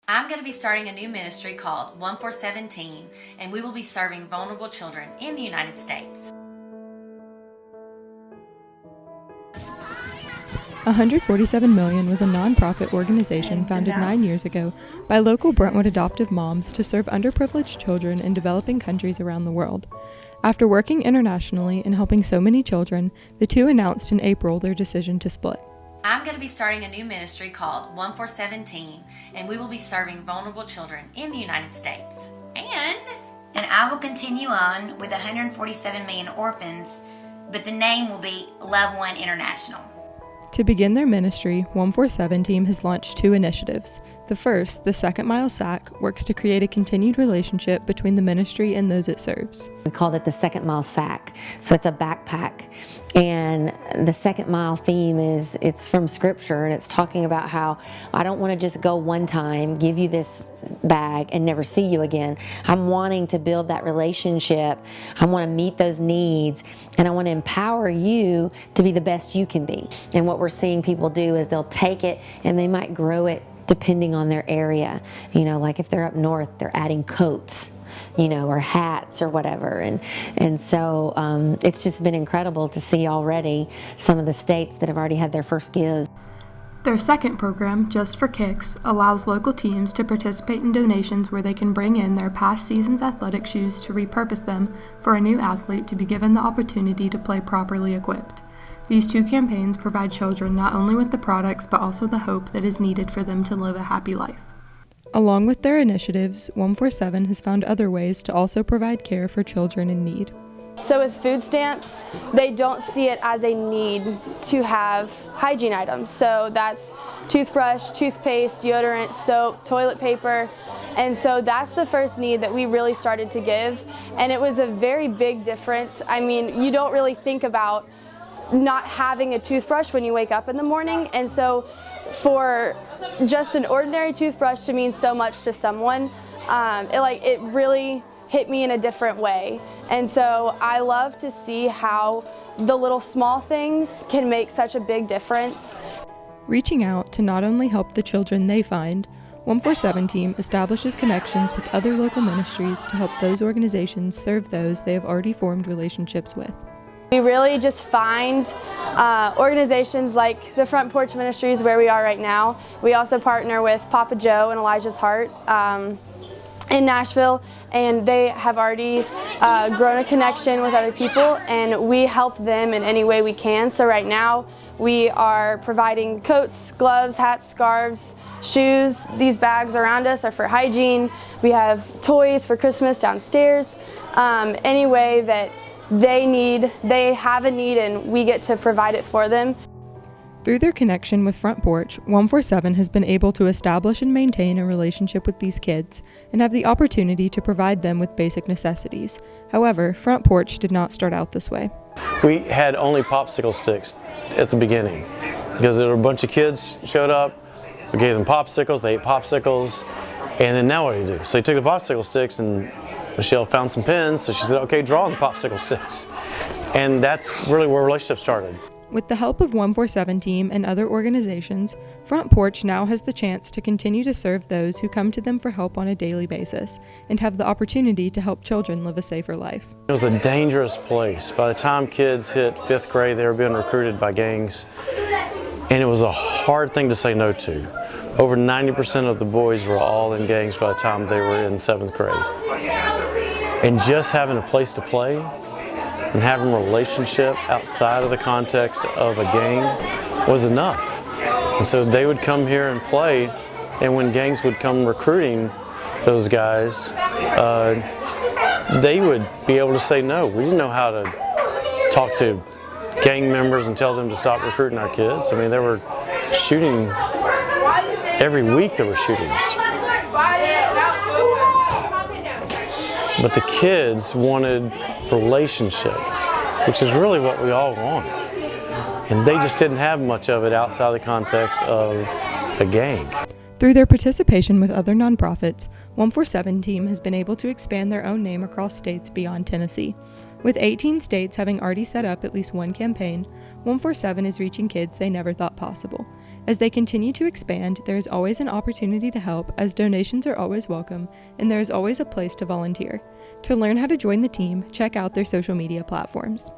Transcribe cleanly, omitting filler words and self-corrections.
I'm going to be starting a new ministry called 147 Team, and we will be serving vulnerable children in the United States. 147 Million was a non-profit organization founded 9 years ago by local Brentwood adoptive moms to serve underprivileged children in developing countries around the world. After working internationally and helping so many children, the two announced in April their decision to split. I'm going to be starting a new ministry called 147 Team, and we will be serving vulnerable children in the United States. And I will continue on with 147 Million Orphans, but the name will be Love One International. To begin their ministry, 147 Team has launched 2 initiatives. The first, the Second Mile Sack, works to create a continued relationship between the ministry and those it serves. We called it the Second Mile Sack. So it's a backpack. And the Second Mile theme it's from Scripture, and it's talking about how I don't want to just go one time, give you this bag, and never see you again. I'm wanting to build that relationship. I want to meet those needs, and I want to empower you to be the best you can be. And what we're seeing people do is they'll take it and they might grow it depending on their area. You know, like if they're up north, they're adding coats, you know, or hats or whatever. And so it's just been incredible to see already some of the states that have already had their first give. Their second program, Just for Kicks, allows local teams to participate in donations where they can bring in their past season's athletic shoes to repurpose them for a new athlete to be given the opportunity to play properly equipped. These 2 campaigns provide children not only with the products but also the hope that is needed for them to live a happy life. Along with their initiatives, 147 has found other ways to also provide care for children in need. So with food stamps, they don't see it as a need to have hygiene items. So that's toothbrush, toothpaste, deodorant, soap, toilet paper. And so that's the first need that we really started to give. And it was a very big difference. I mean, you don't really think about not having a toothbrush when you wake up in the morning. And so for just an ordinary toothbrush to mean so much to someone, it really hit me in a different way. And so I love to see how the little small things can make such a big difference. Reaching out to not only help the children they find, 147 Team establishes connections with other local ministries to help those organizations serve those they have already formed relationships with. We really just find organizations like the Front Porch Ministries where we are right now. We also partner with Papa Joe and Elijah's Heart in Nashville, and they have already grown a connection with other people, and we help them in any way we can. So right now we are providing coats, gloves, hats, scarves, shoes. These bags around us are for hygiene. We have toys for Christmas downstairs. Any way that they have a need and we get to provide it for them. Through their connection with Front Porch, 147 has been able to establish and maintain a relationship with these kids and have the opportunity to provide them with basic necessities. However, Front Porch did not start out this way. We had only popsicle sticks at the beginning because there were a bunch of kids showed up. We gave them popsicles, they ate popsicles, and then now what do you do? So you took the popsicle sticks, and Michelle found some pens, so she said, okay, draw on the popsicle sticks. And that's really where relationships started. With the help of 147 Team and other organizations, Front Porch now has the chance to continue to serve those who come to them for help on a daily basis and have the opportunity to help children live a safer life. It was a dangerous place. By the time kids hit 5th grade, they were being recruited by gangs, and it was a hard thing to say no to. Over 90% of the boys were all in gangs by the time they were in 7th grade. And just having a place to play and having a relationship outside of the context of a gang was enough. And so they would come here and play, and when gangs would come recruiting those guys, they would be able to say no. We didn't know how to talk to gang members and tell them to stop recruiting our kids. I mean, they were shooting, every week there were shootings. But the kids wanted relationship, which is really what we all want. And they just didn't have much of it outside the context of a gang. Through their participation with other nonprofits, 147 Team has been able to expand their own name across states beyond Tennessee. With 18 states having already set up at least one campaign, 147 is reaching kids they never thought possible. As they continue to expand, there is always an opportunity to help, as donations are always welcome, and there is always a place to volunteer. To learn how to join the team, check out their social media platforms.